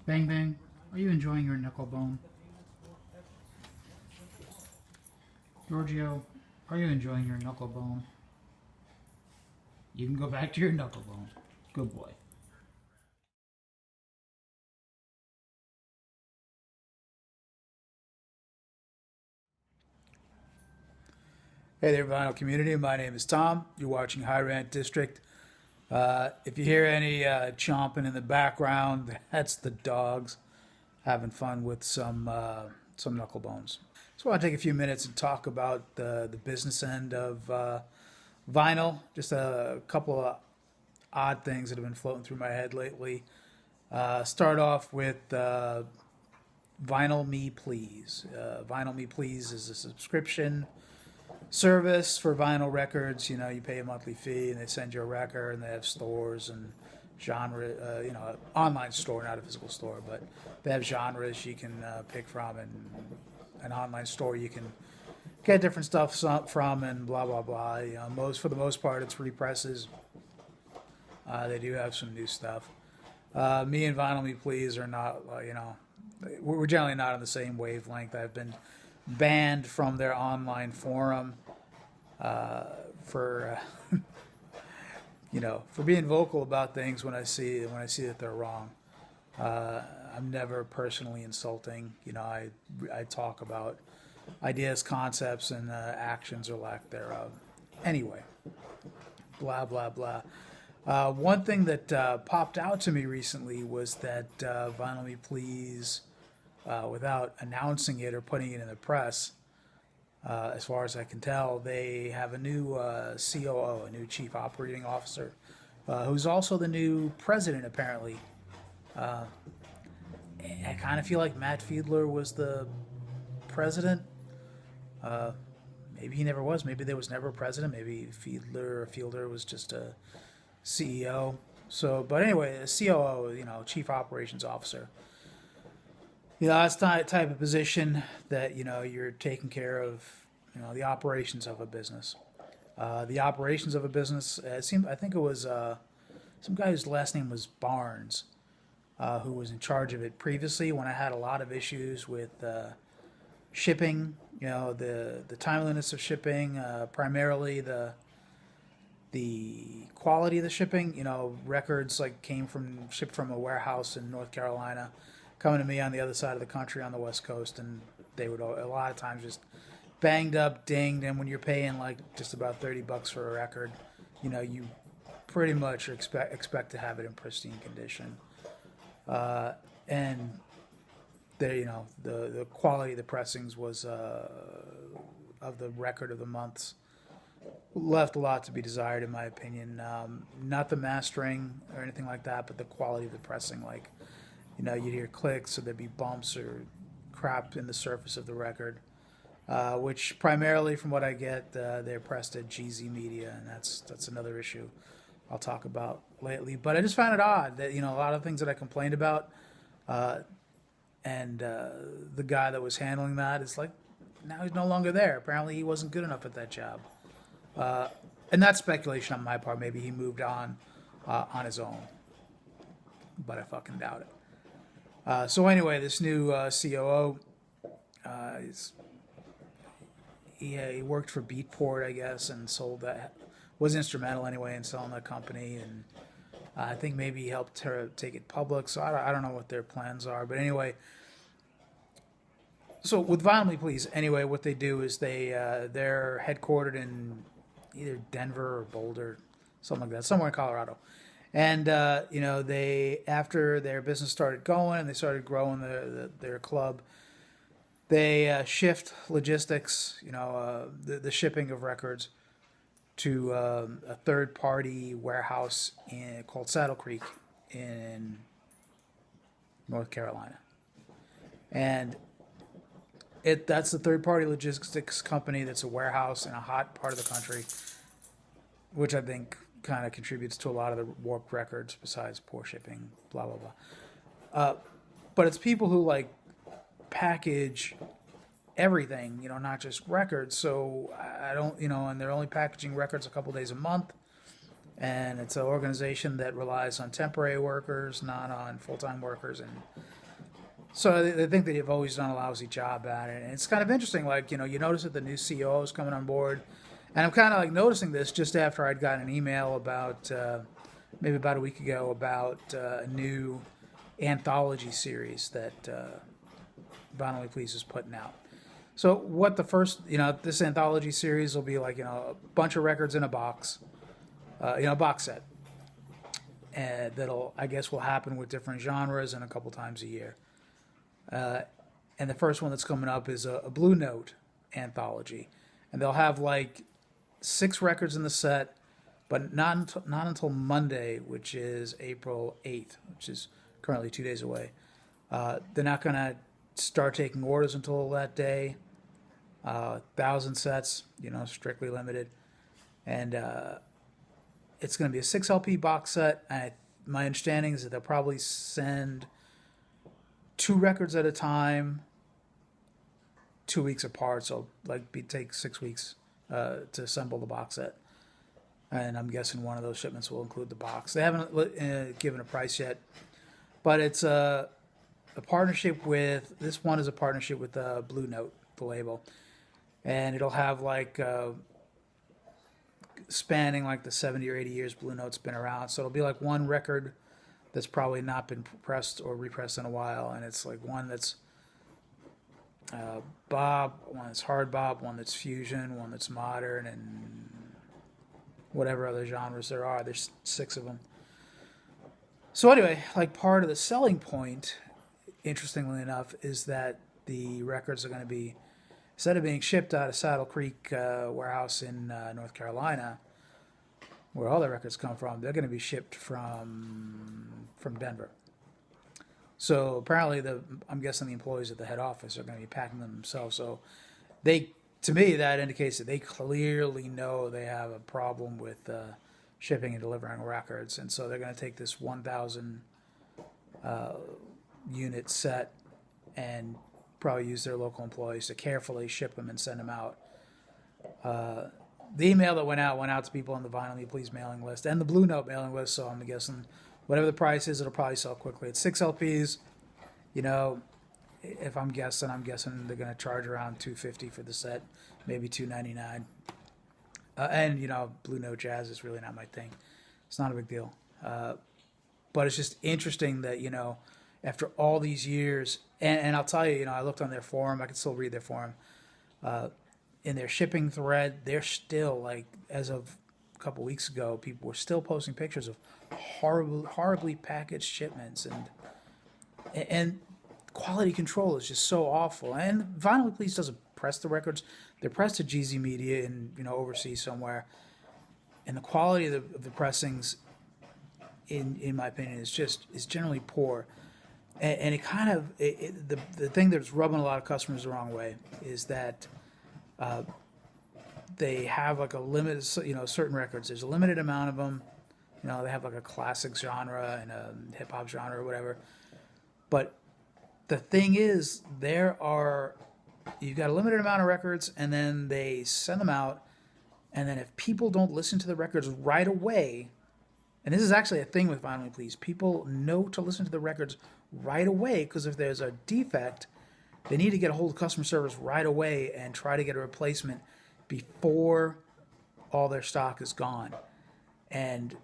Bang Bang, are you enjoying your knuckle bone? Giorgio, are you enjoying your knuckle bone? You can go back to your knuckle bone. Good boy. Hey there, Vinyl community. My name is Tom. You're watching High Rant District. If you hear any chomping in the background, that's the dogs having fun with some knuckle bones. So I want to take a few minutes and talk about the business end of vinyl. Just a couple of odd things that have been floating through my head lately. Start off with Vinyl Me Please. Vinyl Me Please is a subscription service for vinyl records. You know, you pay a monthly fee and they send you a record, and they have stores and genre, online store, not a physical store, but they have genres you can pick from, and an online store you can get different stuff from, and blah blah blah. You know, for the most part, it's represses. They do have some new stuff. Me and Vinyl Me Please are not, we're generally not on the same wavelength. I've been banned from their online forum for for being vocal about things when I see that they're wrong. I'm never personally insulting. I talk about ideas, concepts, and actions or lack thereof. Anyway, blah blah blah. One thing that popped out to me recently was that Vinyl Me Please, without announcing it or putting it in the press, as far as I can tell, they have a new COO, a new Chief Operating Officer, who's also the new president, apparently. I kind of feel like Matt Fiedler was the president. Maybe he never was. Maybe there was never a president. Maybe Fielder was just a CEO. So, but anyway, a COO, Chief Operations Officer. That's the type of position that you're taking care of. The operations of a business. The operations of a business. I think it was some guy whose last name was Barnes, who was in charge of it previously. When I had a lot of issues with shipping, the timeliness of shipping, primarily the quality of the shipping. Records shipped from a warehouse in North Carolina, coming to me on the other side of the country on the West Coast, and they would a lot of times just banged up, dinged, and when you're paying like just about $30 for a record, you pretty much expect to have it in pristine condition. And the quality of the pressings was of the record of the months left a lot to be desired, in my opinion. Not the mastering or anything like that, but the quality of the pressing. Like, you'd hear clicks, or there'd be bumps or crap in the surface of the record, which primarily, from what I get, they're pressed at GZ Media, and that's another issue I'll talk about lately. But I just found it odd that a lot of things that I complained about, and the guy that was handling that is like, now he's no longer there. Apparently, he wasn't good enough at that job. And that's speculation on my part. Maybe he moved on his own, but I fucking doubt it. So anyway, this new COO, he worked for Beatport, I guess, and sold that. Was instrumental anyway in selling that company, and I think maybe he helped her take it public. So I don't know what their plans are, but anyway. So with Vinyl Me Please, anyway, what they do is they're headquartered in either Denver or Boulder, something like that, somewhere in Colorado. And they, after their business started going and they started growing their club, they shift logistics, the shipping of records, to a third-party warehouse called Saddle Creek in North Carolina. And that's the third-party logistics company that's a warehouse in a hot part of the country, which I think kind of contributes to a lot of the warped records besides poor shipping, blah, blah, blah. But it's people who, package everything, not just records. So I don't, and they're only packaging records a couple days a month. and it's an organization that relies on temporary workers, not on full-time workers, and so they think that they've always done a lousy job at it. And it's kind of interesting, like, you notice that the new CEO is coming on board, and I'm kind of like noticing this just after I'd gotten an email about maybe about a week ago about a new anthology series that Vinyl Please is putting out. So what the first, this anthology series will be like, a bunch of records in a box, a box set. And that'll, I guess, will happen with different genres and a couple times a year. And the first one that's coming up is a Blue Note anthology. And they'll have like 6 records in the set, but not until Monday, which is April 8th, which is currently 2 days away. They're not going to start taking orders until that day. 1,000 sets, strictly limited. And it's going to be a 6 LP box set. And my understanding is that they'll probably send 2 records at a time, 2 weeks apart. So take 6 weeks to assemble the box set. And I'm guessing one of those shipments will include the box. They haven't given a price yet, but it's a partnership with, this one is a partnership with Blue Note, the label. And it'll have spanning like the 70 or 80 years Blue Note's been around. So it'll be like one record that's probably not been pressed or repressed in a while. And it's like one that's Bob, one that's hard Bob, one that's fusion, one that's modern, and whatever other genres there are. There's 6 of them. So anyway, like part of the selling point, interestingly enough, is that the records are going to be, instead of being shipped out of Saddle Creek warehouse in North Carolina, where all the records come from, they're going to be shipped from Denver. So apparently, I'm guessing the employees at the head office are going to be packing them themselves. So to me, that indicates that they clearly know they have a problem with shipping and delivering records, and so they're going to take this 1,000 unit set and probably use their local employees to carefully ship them and send them out. The email that went out to people on the Vinyl Me Please mailing list and the Blue Note mailing list, so I'm guessing whatever the price is, it'll probably sell quickly. It's 6 LPs. If I'm guessing they're going to charge around $250 for the set, maybe $299. And Blue Note jazz is really not my thing. It's not a big deal. But it's just interesting that after all these years, and I'll tell you, I looked on their forum. I can still read their forum. In their shipping thread, they're still, like, as of a couple weeks ago, people were still posting pictures of horribly packaged shipments, and quality control is just so awful. And Vinyl Please doesn't press the records; they're pressed to GZ Media in overseas somewhere. And the quality of the pressings, in my opinion, is generally poor. And it kind of the thing that's rubbing a lot of customers the wrong way is that they have like a limited, certain records. There's a limited amount of them. They have like a classic genre and a hip hop genre or whatever. But the thing is, you've got a limited amount of records, and then they send them out, and then if people don't listen to the records right away, and this is actually a thing with Vinyl Please, people know to listen to the records right away, because if there's a defect, they need to get a hold of customer service right away and try to get a replacement before all their stock is gone. And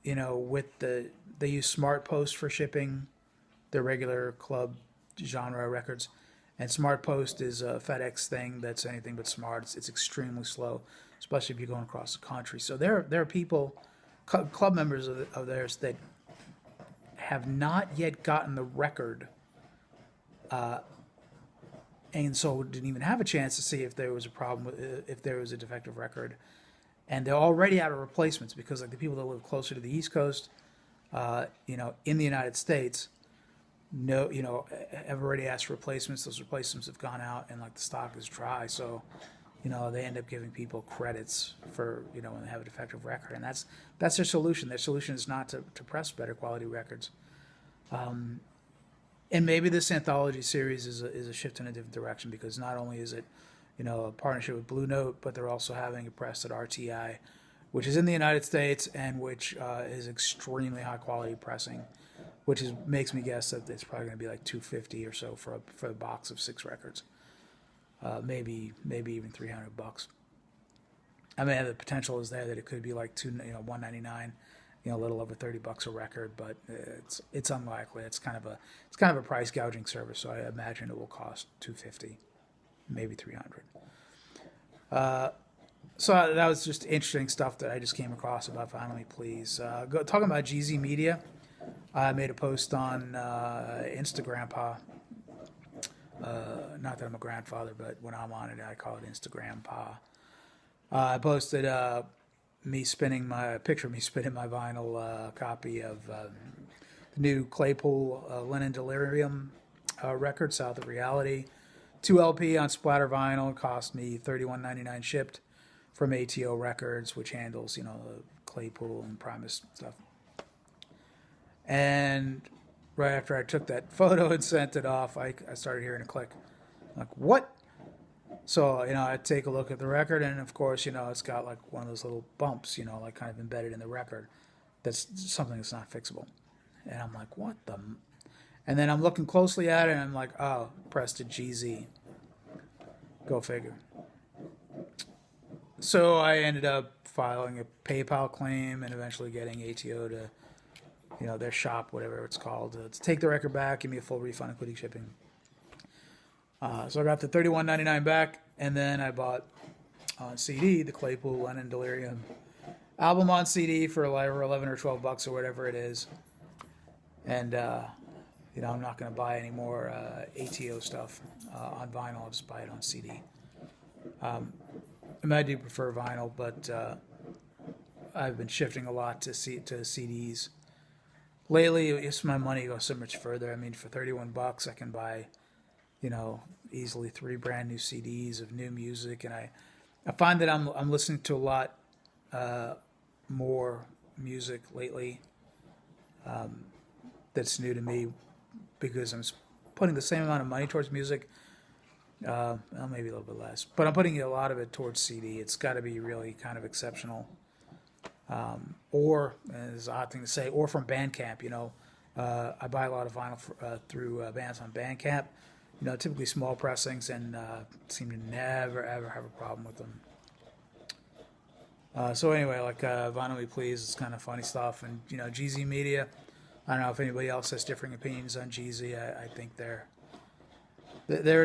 they use Smart Post for shipping their regular club genre records, and Smart Post is a FedEx thing that's anything but smart. It's extremely slow, especially if you're going across the country. So there are people, club members of theirs, that have not yet gotten the record, and so didn't even have a chance to see if there was a problem, if there was a defective record. And they're already out of replacements because, like, the people that live closer to the East Coast, in the United States, have already asked for replacements. Those replacements have gone out, and like the stock is dry. So, they end up giving people credits for when they have a defective record, and that's their solution. Their solution is not to press better quality records. And maybe this anthology series is a shift in a different direction, because not only is it a partnership with Blue Note, but they're also having it pressed at RTI which is in the United States and which is extremely high quality pressing, which makes me guess that it's probably going to be like $250 or so for a box of 6 records, maybe even $300. I mean, the potential is there that it could be like $199, a little over $30 a record, but it's unlikely. It's kind of a price gouging service, so I imagine it will cost $250, maybe $300. So that was just interesting stuff that I just came across about Vinyl Me Please. Talking about GZ Media, I made a post on Instagram. Not that I'm a grandfather, but when I'm on it, I call it Instagram. I posted me spinning my vinyl copy of the new Claypool Lennon Delirium record, South of Reality. 2 LP on splatter vinyl, cost me $31.99 shipped from ATO Records, which handles, the Claypool and Primus stuff. And right after I took that photo and sent it off, I started hearing a click. I'm like, what? So, I take a look at the record, and of course, it's got like one of those little bumps, like kind of embedded in the record. That's something that's not fixable. And I'm like, what the? And then I'm looking closely at it, and I'm like, oh, pressed to GZ. Go figure. So I ended up filing a PayPal claim and eventually getting ATO to, their shop, whatever it's called, to take the record back, give me a full refund, including shipping. So I got the $31.99 back, and then I bought on CD the Claypool Lennon Delirium album on CD for like $11 or $12 or whatever it is. And I'm not going to buy any more ATO stuff on vinyl. I'll just buy it on CD. I do prefer vinyl, but I've been shifting a lot to CDs. Lately, it's my money goes so much further. I mean, for $31, I can buy, easily 3 brand new CDs of new music, and I find that I'm listening to a lot more music lately that's new to me because I'm putting the same amount of money towards music. Well, maybe a little bit less, but I'm putting a lot of it towards CD. It's got to be really kind of exceptional, or it's an odd thing to say, or from Bandcamp. I buy a lot of vinyl through bands on Bandcamp. Typically small pressings, and seem to never ever have a problem with them. So anyway, like Vinyl Me Please, it's kind of funny stuff, and GZ Media. I don't know if anybody else has differing opinions on GZ. I think they're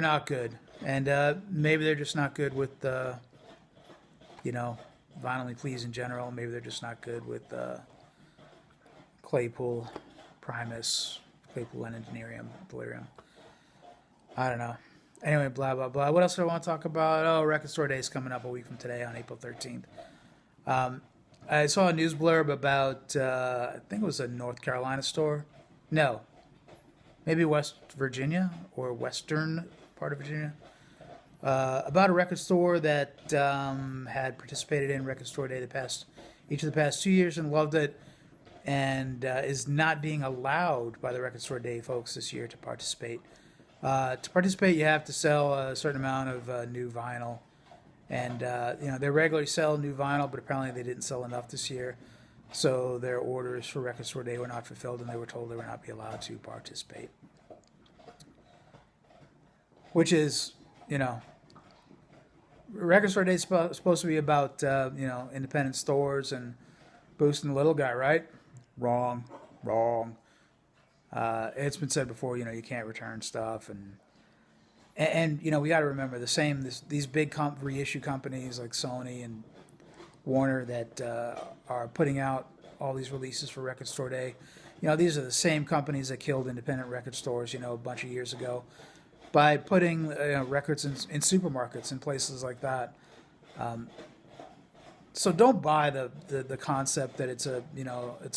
not good, and maybe they're just not good with Vinyl Me Please in general. Maybe they're just not good with Claypool, Primus, Claypool Lennon Delirium. I don't know. Anyway, blah, blah, blah. What else do I want to talk about? Oh, Record Store Day is coming up a week from today on April 13th. I saw a news blurb about, I think it was a North Carolina store. No. Maybe West Virginia or western part of Virginia. About a record store that had participated in Record Store Day each of the past 2 years and loved it, and is not being allowed by the Record Store Day folks this year to participate. To participate, you have to sell a certain amount of new vinyl. And, they regularly sell new vinyl, but apparently they didn't sell enough this year. So their orders for Record Store Day were not fulfilled, and they were told they would not be allowed to participate. Which is, Record Store Day is supposed to be about, independent stores and boosting the little guy, right? Wrong. It's been said before, you can't return stuff, and we got to remember these big reissue companies like Sony and Warner that are putting out all these releases for Record Store Day. These are the same companies that killed independent record stores, a bunch of years ago by putting records in supermarkets and places like that. So don't buy the concept that it's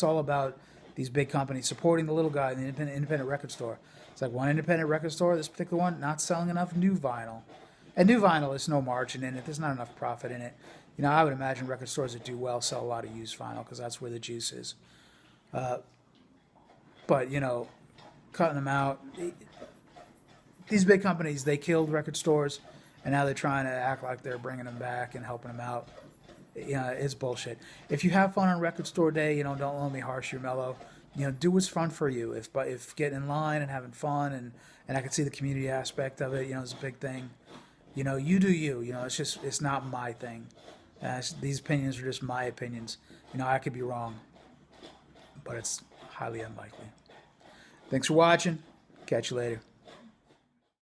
all about these big companies supporting the little guy in the independent record store. It's like one independent record store, this particular one, not selling enough new vinyl. And new vinyl, there's no margin in it. There's not enough profit in it. I would imagine record stores that do well sell a lot of used vinyl because that's where the juice is. But, cutting them out. These big companies, they killed record stores, and now they're trying to act like they're bringing them back and helping them out. it's bullshit. If you have fun on record store day, don't let me harsh your mellow. Do what's fun for you. If getting in line and having fun and I can see the community aspect of it, is a big thing. You do you. It's not my thing. These opinions are just my opinions. I could be wrong, but it's highly unlikely. Thanks for watching. Catch you later.